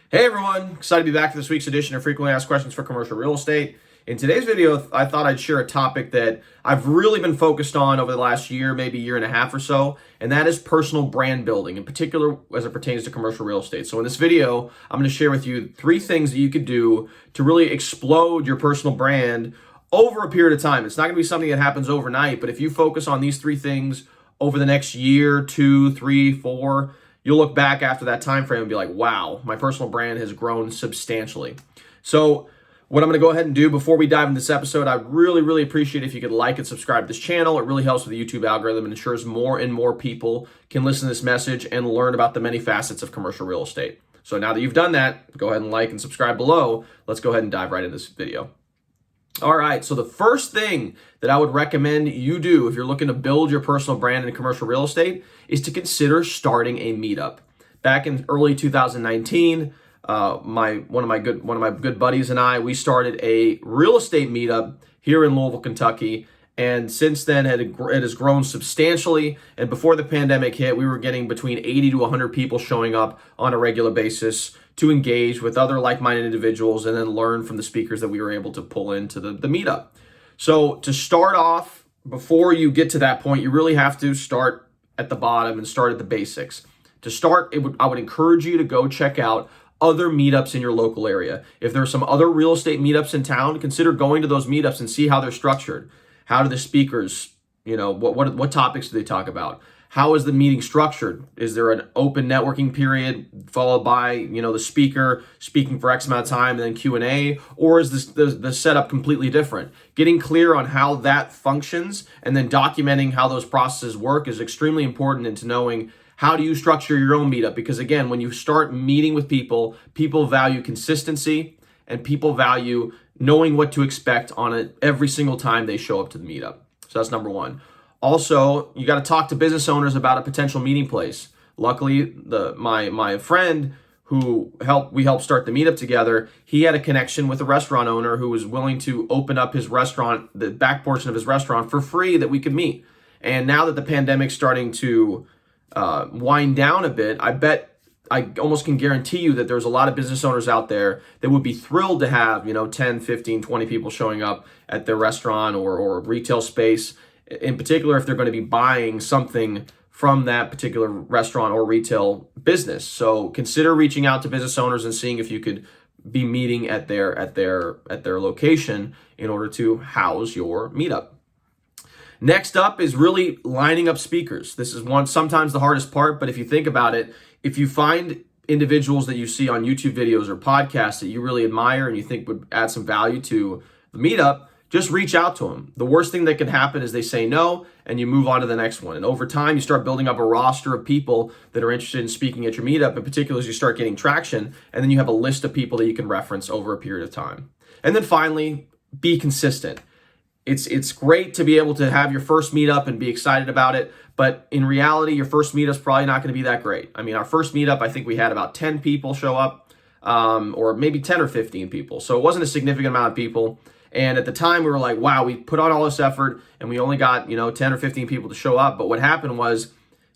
Hey everyone, excited to be back for this week's edition of Frequently Asked Questions for Commercial Real Estate. In today's video, I thought I'd share a topic that I've really been focused on over the last year, maybe year and a half or so, and that is personal brand building, in particular as it pertains to commercial real estate. So in this video, I'm going to share with you 3 things that you could do to really explode your personal brand over a period of time. It's not going to be something that happens overnight, but if you focus on these 3 things over the next year, 2, 3, 4, you'll look back after that time frame and be like, wow, my personal brand has grown substantially. So what I'm going to go ahead and do before we dive into this episode, I'd really appreciate if you could like and subscribe to this channel. It really helps with the YouTube algorithm and ensures more and more people can listen to this message and learn about the many facets of commercial real estate. So now that you've done that, go ahead and like and subscribe below. Let's go ahead and dive right into this video. All right, so the first thing that I would recommend you do if you're looking to build your personal brand in commercial real estate is to consider starting a meetup. Back in early 2019, one of my good buddies and I, we started a real estate meetup here in Louisville, Kentucky. And since then, it has grown substantially. And before the pandemic hit, we were getting between 80 to 100 people showing up on a regular basis to engage with other like-minded individuals and then learn from the speakers that we were able to pull into the meetup. So to start off, before you get to that point, you really have to start at the bottom and start at the basics. To start, I would encourage you to go check out other meetups in your local area. If there are some other real estate meetups in town, consider going to those meetups and see how they're structured. How do the speakers, what topics do they talk about? How is the meeting structured? Is there an open networking period followed by, the speaker speaking for X amount of time and then Q&A? Or is the setup completely different? Getting clear on how that functions and then documenting how those processes work is extremely important into knowing how do you structure your own meetup? Because again, when you start meeting with people, people value consistency and people value knowing what to expect on it every single time they show up to the meetup. So that's number 1. Also, you got to talk to business owners about a potential meeting place. Luckily, my friend who we helped start the meetup together, he had a connection with a restaurant owner who was willing to open up his restaurant, the back portion of his restaurant, for free that we could meet. And now that the pandemic's starting to wind down a bit, I almost can guarantee you that there's a lot of business owners out there that would be thrilled to have, 10, 15, 20 people showing up at their restaurant or retail space, in particular if they're going to be buying something from that particular restaurant or retail business. So consider reaching out to business owners and seeing if you could be meeting at their location in order to house your meetup. Next up is really lining up speakers. This is sometimes the hardest part, but if you think about it, if you find individuals that you see on YouTube videos or podcasts that you really admire and you think would add some value to the meetup, just reach out to them. The worst thing that can happen is they say no and you move on to the next one. And over time, you start building up a roster of people that are interested in speaking at your meetup, in particular as you start getting traction, and then you have a list of people that you can reference over a period of time. And then finally, be consistent. It's great to be able to have your first meetup and be excited about it, but in reality, your first meetup's probably not going to be that great. I mean, our first meetup, I think we had about 10 people show up, or maybe 10 or 15 people. So it wasn't a significant amount of people. And at the time, we were like, wow, we put on all this effort and we only got, 10 or 15 people to show up. But what happened was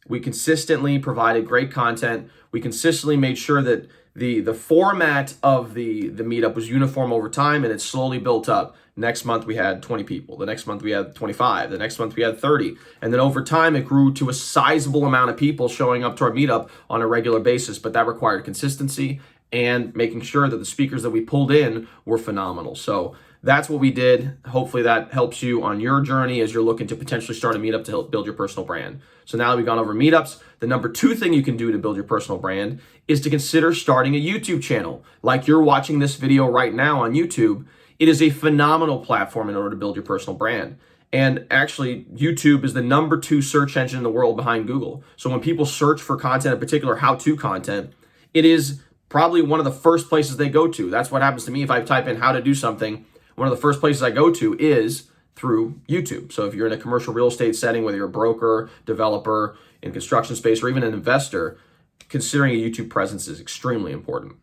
we consistently provided great content. We consistently made sure that the format of the meetup was uniform over time, and it slowly built up. Next month we had 20 people. The next month we had 25. The next month we had 30. And then over time it grew to a sizable amount of people showing up to our meetup on a regular basis. But that required consistency and making sure that the speakers that we pulled in were phenomenal. So that's what we did. Hopefully that helps you on your journey as you're looking to potentially start a meetup to help build your personal brand. So now that we've gone over meetups, the number 2 thing you can do to build your personal brand is to consider starting a YouTube channel. Like you're watching this video right now on YouTube. It is a phenomenal platform in order to build your personal brand. And actually, YouTube is the number 2 search engine in the world behind Google. So when people search for content, in particular how-to content, it is probably one of the first places they go to. That's what happens to me if I type in how to do something. One of the first places I go to is through YouTube. So if you're in a commercial real estate setting, whether you're a broker, developer, in construction space, or even an investor, considering a YouTube presence is extremely important.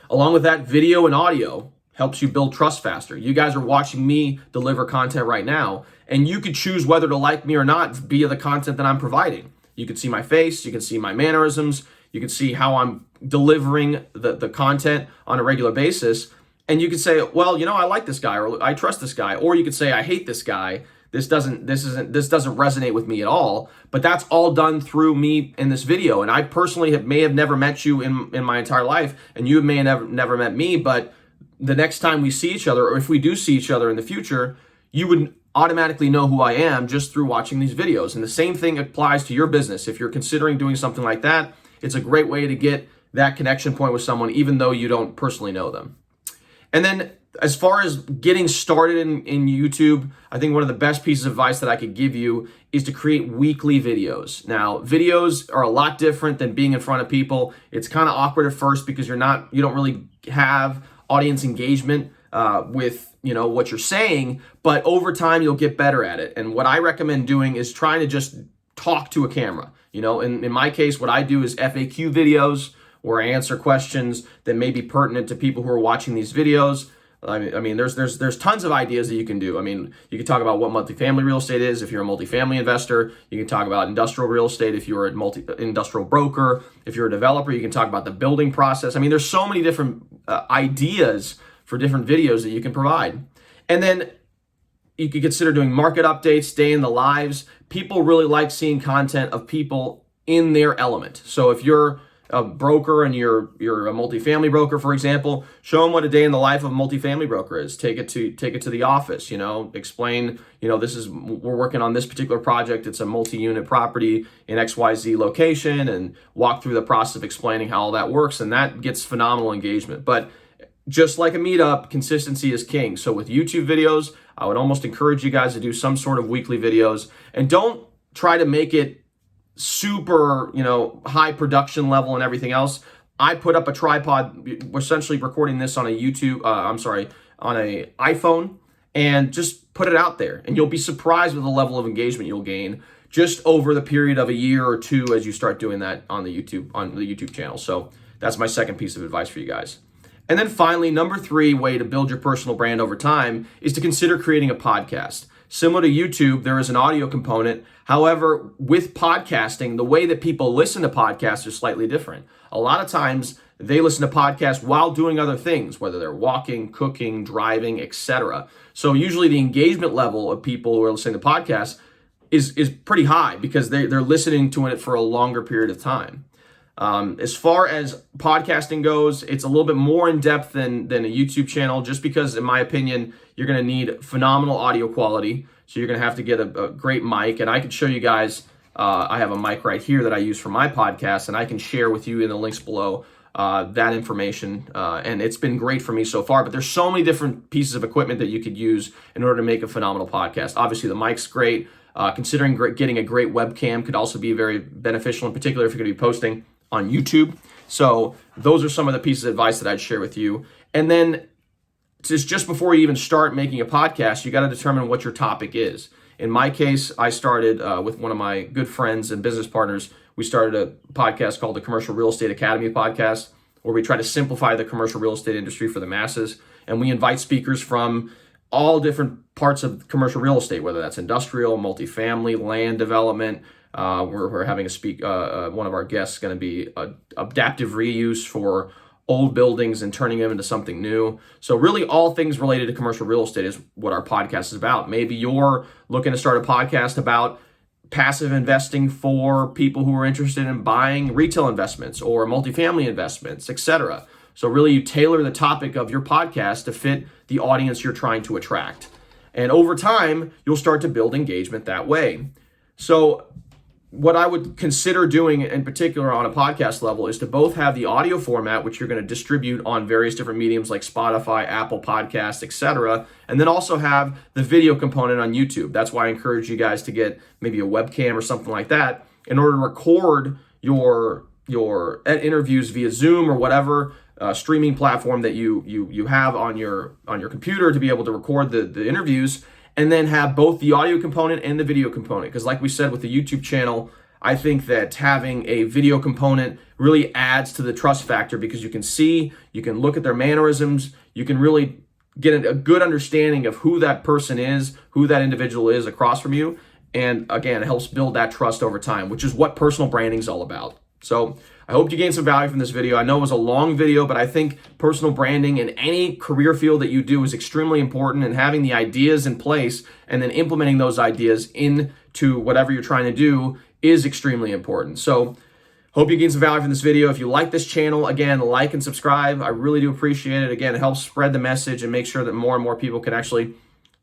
Along with that, video and audio helps you build trust faster. You guys are watching me deliver content right now, and you could choose whether to like me or not via the content that I'm providing. You can see my face, you can see my mannerisms, You can see how I'm delivering the content on a regular basis. And you could say, well, I like this guy, or I trust this guy. Or you could say, I hate this guy. This doesn't resonate with me at all. But that's all done through me in this video. And I personally may have never met you in my entire life, and you may have never met me. But the next time we see each other, or if we do see each other in the future, you would automatically know who I am just through watching these videos. And the same thing applies to your business. If you're considering doing something like that, it's a great way to get that connection point with someone, even though you don't personally know them. And then as far as getting started in YouTube, I think one of the best pieces of advice that I could give you is to create weekly videos. Now, videos are a lot different than being in front of people. It's kind of awkward at first because you don't really have audience engagement with what you're saying, but over time you'll get better at it. And what I recommend doing is trying to just talk to a camera. In my case, what I do is FAQ videos where I answer questions that may be pertinent to people who are watching these videos. I mean, there's tons of ideas that you can do. I mean, you can talk about what multifamily real estate is if you're a multifamily investor. You can talk about industrial real estate if you're a industrial broker. If you're a developer, you can talk about the building process. I mean, there's so many different ideas for different videos that you can provide. And then you could consider doing market updates, day in the lives. People really like seeing content of people in their element. So if you're a broker and you're a multifamily broker, for example, show them what a day in the life of a multifamily broker is. Take it to the office, explain, we're working on this particular project. It's a multi-unit property in XYZ location, and walk through the process of explaining how all that works. And that gets phenomenal engagement. But just like a meetup, consistency is king. So with YouTube videos, I would almost encourage you guys to do some sort of weekly videos, and don't try to make it super, high production level and everything else. I put up a tripod. We're essentially recording this on a on a iPhone, and just put it out there, and you'll be surprised with the level of engagement you'll gain just over the period of a year or two as you start doing that on the YouTube channel. So that's my second piece of advice for you guys. And then finally, number 3 way to build your personal brand over time is to consider creating a podcast. Similar to YouTube, there is an audio component. However, with podcasting, the way that people listen to podcasts is slightly different. A lot of times they listen to podcasts while doing other things, whether they're walking, cooking, driving, etc. So usually the engagement level of people who are listening to podcasts is pretty high because they're listening to it for a longer period of time. As far as podcasting goes, it's a little bit more in depth than a YouTube channel, just because, in my opinion, you're going to need phenomenal audio quality. So you're going to have to get a great mic, and I can show you guys. I have a mic right here that I use for my podcast, and I can share with you in the links below that information. And it's been great for me so far. But there's so many different pieces of equipment that you could use in order to make a phenomenal podcast. Obviously, the mic's great. Considering getting a great webcam could also be very beneficial, in particular if you're going to be posting on YouTube. So those are some of the pieces of advice that I'd share with you. And then just before you even start making a podcast, you got to determine what your topic is. In my case, I started with one of my good friends and business partners. We started a podcast called the Commercial Real Estate Academy podcast, where we try to simplify the commercial real estate industry for the masses. And we invite speakers from all different parts of commercial real estate, whether that's industrial, multifamily, land development. We're having one of our guests is going to be adaptive reuse for old buildings and turning them into something new. So really all things related to commercial real estate is what our podcast is about. Maybe you're looking to start a podcast about passive investing for people who are interested in buying retail investments or multifamily investments, etc. So really you tailor the topic of your podcast to fit the audience you're trying to attract. And over time, you'll start to build engagement that way. So what I would consider doing in particular on a podcast level is to both have the audio format, which you're going to distribute on various different mediums like Spotify, Apple Podcasts, etc., and then also have the video component on YouTube. That's why I encourage you guys to get maybe a webcam or something like that in order to record your interviews via Zoom or whatever streaming platform that you have on your computer to be able to record the interviews, and then have both the audio component and the video component. Because like we said with the YouTube channel, I think that having a video component really adds to the trust factor, because you can look at their mannerisms, you can really get a good understanding of who that person is, who that individual is across from you. And again, it helps build that trust over time, which is what personal branding is all about. So I hope you gained some value from this video. I know it was a long video, but I think personal branding in any career field that you do is extremely important, and having the ideas in place and then implementing those ideas into whatever you're trying to do is extremely important. So hope you gained some value from this video. If you like this channel, again, like and subscribe. I really do appreciate it. Again, it helps spread the message and make sure that more and more people can actually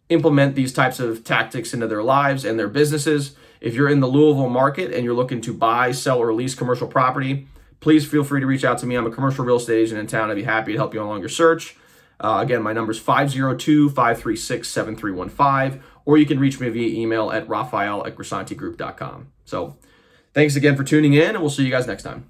implement these types of tactics into their lives and their businesses. If you're in the Louisville market and you're looking to buy, sell, or lease commercial property, please feel free to reach out to me. I'm a commercial real estate agent in town. I'd be happy to help you along your search. Again, my number is 502-536-7315, or you can reach me via email at Raphael@grisantigroup.com. So thanks again for tuning in, and we'll see you guys next time.